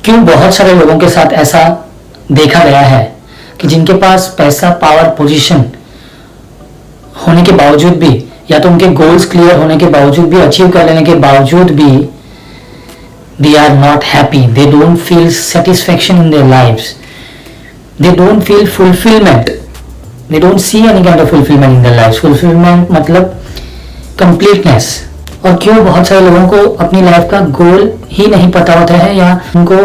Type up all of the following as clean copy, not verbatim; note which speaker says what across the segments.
Speaker 1: क्यों बहुत सारे लोगों के साथ ऐसा देखा गया है कि जिनके पास पैसा, पावर, पोजीशन होने के बावजूद भी, या तो उनके गोल्स क्लियर होने के बावजूद भी, अचीव कर लेने के बावजूद भी, they are not happy, they don't feel satisfaction in their lives, they don't feel fulfillment, they don't see any kind of fulfillment in their lives. fulfillment मतलब completeness. और क्यों बहुत सारे लोगों को अपनी लाइफ का गोल ही नहीं पता होता है, या उनको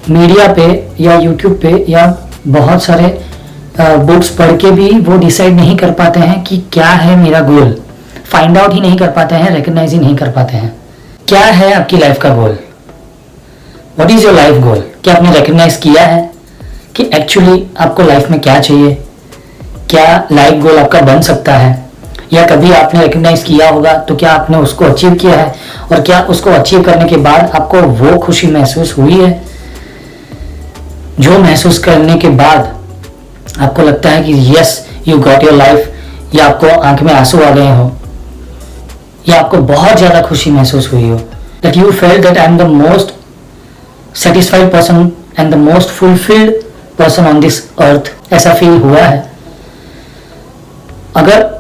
Speaker 1: मीडिया पे या यूट्यूब पे या बहुत सारे बुक्स पढ़ के भी वो डिसाइड नहीं कर पाते हैं कि क्या है मेरा गोल, फाइंड आउट ही नहीं कर पाते हैं, रिकग्नाइज ही नहीं कर पाते हैं. क्या है आपकी लाइफ का goal? What is your life goal? क्या आपने रिकग्नाइज किया है कि एक्चुअली आपको लाइफ में क्या चाहिए? क्या लाइफ गोल आपका बन सकता है? या कभी आपने रिकग्नाइज किया होगा तो क्या आपने उसको अचीव किया है? और क्या उसको अचीव करने के बाद आपको वो खुशी महसूस हुई है जो महसूस करने के बाद आपको लगता है कि yes you got your life, या आपको आंख में आंसू आ गए हो, या आपको बहुत ज्यादा खुशी महसूस हुई हो, that you felt that I am the most satisfied person and the most fulfilled person on this earth? ऐसा फील हुआ है? अगर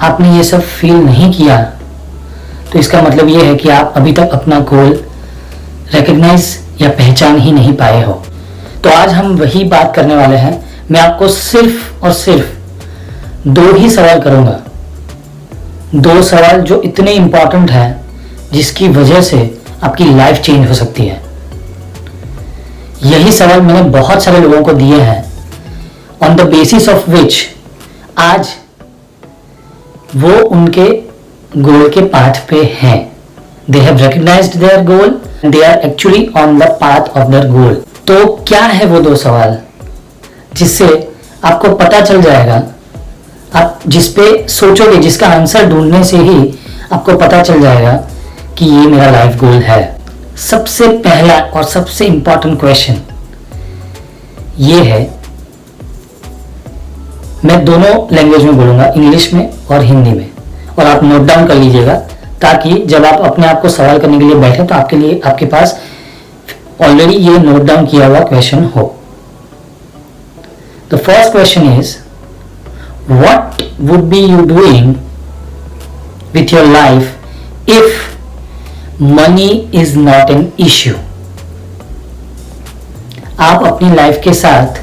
Speaker 1: आपने ये सब फील नहीं किया तो इसका मतलब ये है कि आप अभी तक अपना गोल रिकग्नाइज या पहचान ही नहीं पाए हो. तो आज हम वही बात करने वाले हैं. मैं आपको सिर्फ और सिर्फ 2 ही सवाल करूंगा, 2 सवाल जो इतने इंपॉर्टेंट हैं जिसकी वजह से आपकी लाइफ चेंज हो सकती है. यही सवाल मैंने बहुत सारे लोगों को दिए हैं, on the basis of which आज वो उनके गोल के पाथ पे हैं. They have recognised their goal, they are actually on the path of their goal. तो क्या है वो 2 सवाल जिससे आपको पता चल जाएगा, आप जिस पे सोचोगे, जिसका आंसर ढूंढने से ही आपको पता चल जाएगा कि ये मेरा लाइफ गोल है. सबसे पहला और सबसे इंपॉर्टेंट क्वेश्चन ये है, मैं दोनों लैंग्वेज में बोलूंगा, इंग्लिश में और हिंदी में, और आप नोट डाउन कर लीजिएगा ताकि जब आप अपने आप को सवाल करने के लिए बैठे तो आपके लिए, आपके पास ऑलरेडी ये नोट डाउन किया हुआ क्वेश्चन हो. The first question is, what would be you doing with your life if money is not an issue? आप अपनी लाइफ के साथ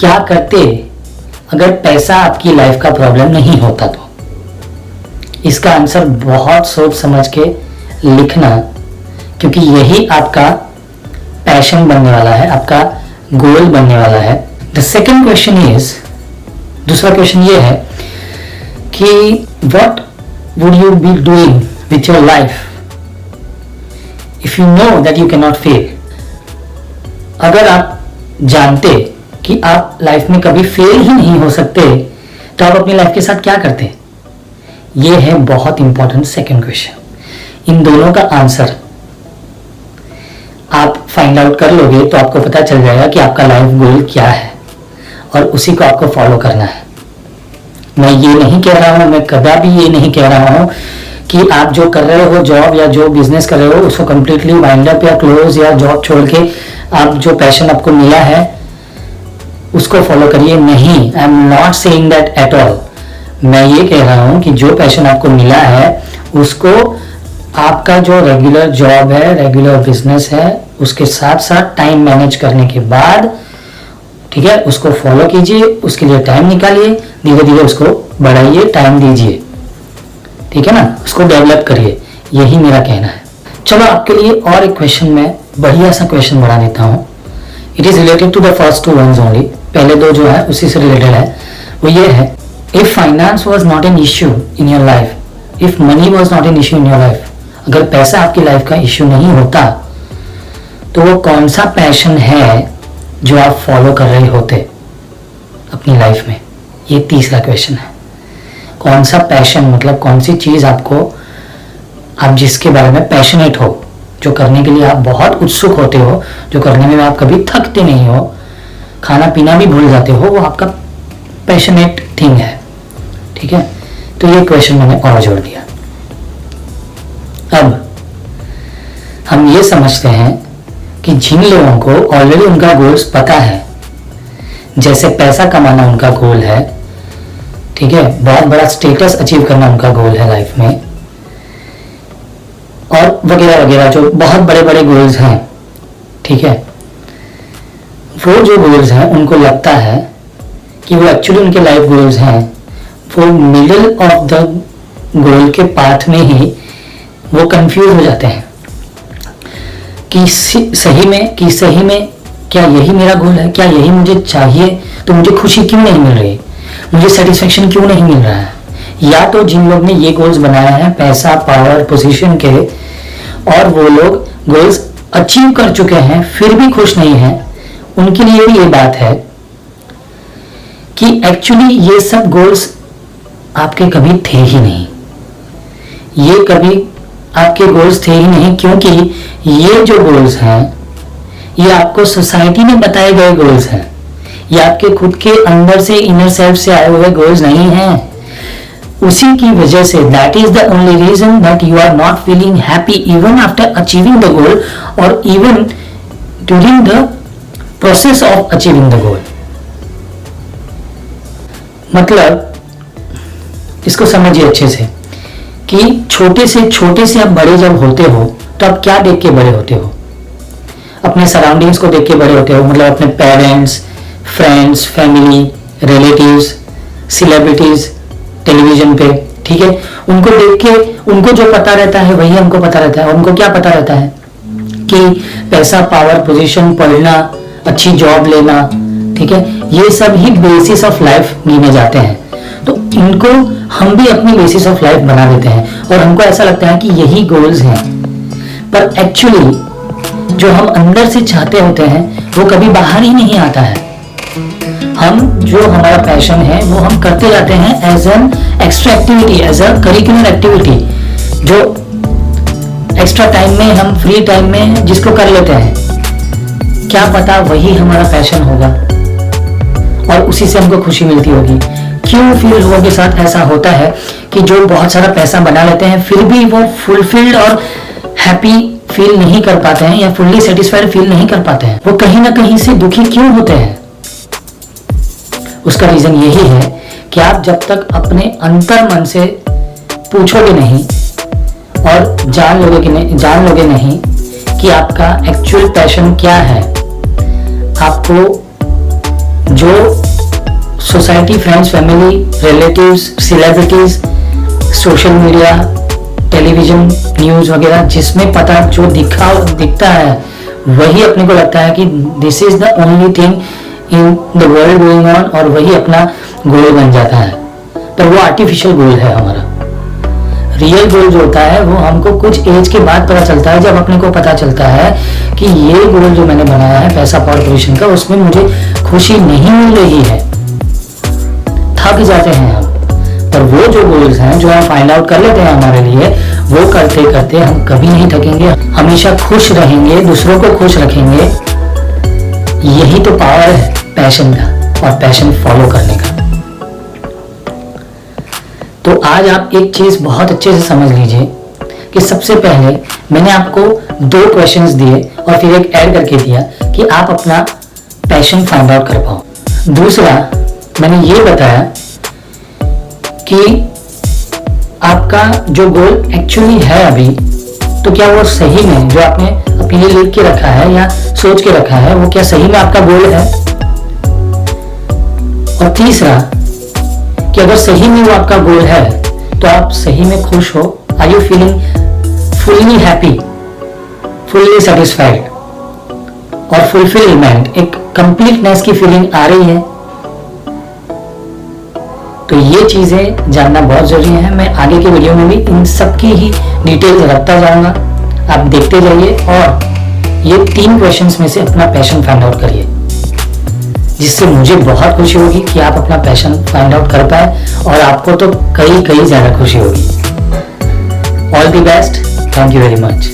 Speaker 1: क्या करते अगर पैसा आपकी लाइफ का प्रॉब्लम नहीं होता तो? इसका आंसर बहुत सोच समझ के लिखना, क्योंकि यही आपका पैशन बनने वाला है, आपका गोल बनने वाला है. द सेकेंड क्वेश्चन इज, दूसरा क्वेश्चन ये है कि what would you be doing with your life if you know that you can not fail? अगर आप जानते कि आप लाइफ में कभी फेल ही नहीं हो सकते तो आप अपनी लाइफ के साथ क्या करते? ये है बहुत इंपॉर्टेंट सेकंड क्वेश्चन. इन दोनों का आंसर आप फाइंड आउट कर लोगे तो आपको पता चल जाएगा कि आपका लाइफ गोल क्या है, और उसी को आपको फॉलो करना है. मैं ये नहीं कह रहा हूं, मैं कदा भी ये नहीं कह रहा हूं कि आप जो कर रहे हो, जॉब या जो बिजनेस कर रहे हो, उसको कंप्लीटली वाइंड अप या क्लोज या जॉब छोड़ के आप जो पैशन आपको मिला है उसको फॉलो करिए. नहीं, I am not saying that at all. मैं ये कह रहा हूं कि जो पैशन आपको मिला है उसको आपका जो रेगुलर जॉब है, रेगुलर बिजनेस है, उसके साथ साथ टाइम मैनेज करने के बाद, ठीक है, उसको फॉलो कीजिए, उसके लिए टाइम निकालिए, धीरे धीरे उसको बढ़ाइए, टाइम दीजिए, ठीक है ना, उसको डेवलप करिए. यही मेरा कहना है. चलो आपके लिए और एक क्वेश्चन में बढ़िया सा क्वेश्चन बढ़ा देता हूँ. It is related to the first 2 ones only. पहले 2 जो है उसी से रिलेटेड है. वो ये है, if finance was not an issue in your life, if money was not an issue in your life, अगर पैसा आपकी लाइफ का इश्यू नहीं होता तो वो कौन सा पैशन है जो आप फॉलो कर रहे होते अपनी लाइफ में? ये तीसरा क्वेश्चन है. कौन सा पैशन, मतलब कौन सी चीज आपको, आप जिसके बारे में पैशनेट हो, जो करने के लिए आप बहुत उत्सुक होते हो, जो करने में आप कभी थकते नहीं हो, खाना पीना भी भूल जाते हो, वो आपका पैशनेट थिंग है. ठीक है, तो ये क्वेश्चन मैंने और जोड़ दिया. अब हम ये समझते हैं कि जिन लोगों को ऑलरेडी उनका गोल्स पता है, जैसे पैसा कमाना उनका गोल है, ठीक है, बहुत बड़ा स्टेटस अचीव करना उनका गोल है लाइफ में, और वगैरह वगैरह जो बहुत बड़े बड़े गोल्स हैं, ठीक है, वो जो गोल्स हैं उनको लगता है कि वो एक्चुअली उनके लाइफ गोल्स हैं, वो मिडिल ऑफ द गोल के पाथ में ही वो कंफ्यूज हो जाते हैं कि सही में क्या यही मेरा गोल है, क्या यही मुझे चाहिए, तो मुझे खुशी क्यों नहीं मिल रही, मुझे सेटिस्फेक्शन क्यों नहीं मिल रहा है। या तो जिन लोग ने ये गोल्स बनाया है पैसा, पावर, पोजीशन के, और वो लोग गोल्स अचीव कर चुके हैं फिर भी खुश नहीं हैं, उनके लिए भी ये बात है कि एक्चुअली ये सब गोल्स आपके कभी थे ही नहीं, ये कभी आपके गोल्स थे ही नहीं, क्योंकि ये जो गोल्स हैं ये आपको सोसाइटी में बताए गए गोल्स हैं, ये आपके खुद के अंदर से, इनर सेल्फ से आए हुए गोल्स नहीं हैं। उसी की वजह से that is the only reason that you are not feeling happy even after achieving the goal और even during the process of achieving the goal. मतलब इसको समझिए अच्छे से कि छोटे से आप बड़े जब होते हो तो आप क्या देख के बड़े होते हो, अपने सराउंडिंग्स को देख के बड़े होते हो, मतलब अपने parents, friends, family, relatives, celebrities television पे, ठीक है, उनको देख के उनको जो पता रहता है वही हमको पता रहता है। और उनको क्या पता रहता है कि पैसा, पावर, पोजीशन, पढ़ना, अच्छी जॉब लेना, ठीक है, ये सब ही बेसिस ऑफ लाइफ गिने जाते हैं। तो इनको हम भी अपनी बेसिस ऑफ लाइफ बना लेते हैं और हमको ऐसा लगता है कि यही गोल्स हैं, पर एक्चुअली जो हम अंदर से चाहते होते हैं वो कभी बाहर ही नहीं आता है। हम जो हमारा पैशन है वो हम करते जाते हैं as an extra activity, as a curricular activity, जो एक्स्ट्रा टाइम में, हम फ्री टाइम में जिसको कर लेते हैं, क्या पता वही हमारा पैशन होगा और उसी से हमको खुशी मिलती होगी। क्यों फिर लोगों के साथ ऐसा होता है कि जो बहुत सारा पैसा बना लेते हैं फिर भी वो फुलफिल्ड और हैप्पी फील नहीं कर पाते हैं या फुल्ली सेटिस्फाइड फील नहीं कर पाते हैं, वो कहीं ना कहीं से दुखी क्यों होते हैं? उसका रीजन यही है कि आप जब तक अपने अंतर मन से पूछोगे नहीं और जान लोगे नहीं कि आपका एक्चुअल पैशन क्या है। आपको जो society, friends, family, relatives, celebrities, social media, television, news वगैरह जिसमें पता जो दिखता है वही अपने को लगता है कि this is the only thing in the world going on, और वही अपना गोल बन जाता है। पर वो आर्टिफिशियल गोल है हमारा। रियल गोल जो होता है वो हमको कुछ एज के बाद पता चलता है, जब अपने को पता चलता है कि ये गोल जो मैंने बनाया है पैसा, पावर, पोजीशन का, उसमें मुझे खुशी नहीं मिल रही है। थक जाते हैं हम। पर वो जो गोल्स हैं जो हम फाइंड आउट कर लेते हैं हमारे लिए, वो करते करते हम कभी नहीं थकेंगे, हमेशा खुश रहेंगे, दूसरों को खुश रखेंगे। यही तो पावर है पैशन का और पैशन फॉलो करने का। तो आज आप एक चीज बहुत अच्छे से समझ लीजिए कि सबसे पहले मैंने आपको 2 क्वेश्चंस दिए और फिर एक ऐड करके दिया कि आप अपना पैशन फाइंड आउट कर पाओ। दूसरा मैंने ये बताया कि आपका जो गोल एक्चुअली है अभी, तो क्या वो सही में जो आपने अपने लिए लिख के रखा है या सोच के रखा है वो क्या सही में आपका गोल है। और तीसरा कि अगर सही में वो आपका गोल है तो आप सही में खुश हो। Are you feeling fully happy, fully satisfied और फुलफिलमेंट, एक कंप्लीटनेस की फीलिंग आ रही है। तो ये चीजें जानना बहुत जरूरी है। मैं आगे के वीडियो में भी इन सब की ही डिटेल्स रखता जाऊंगा, आप देखते जाइए और ये 3 क्वेश्चंस में से अपना पैशन फाइंड आउट करिए, जिससे मुझे बहुत खुशी होगी कि आप अपना पैशन फाइंड आउट कर पाए और आपको तो कई ज्यादा खुशी होगी। All the best, thank you very much.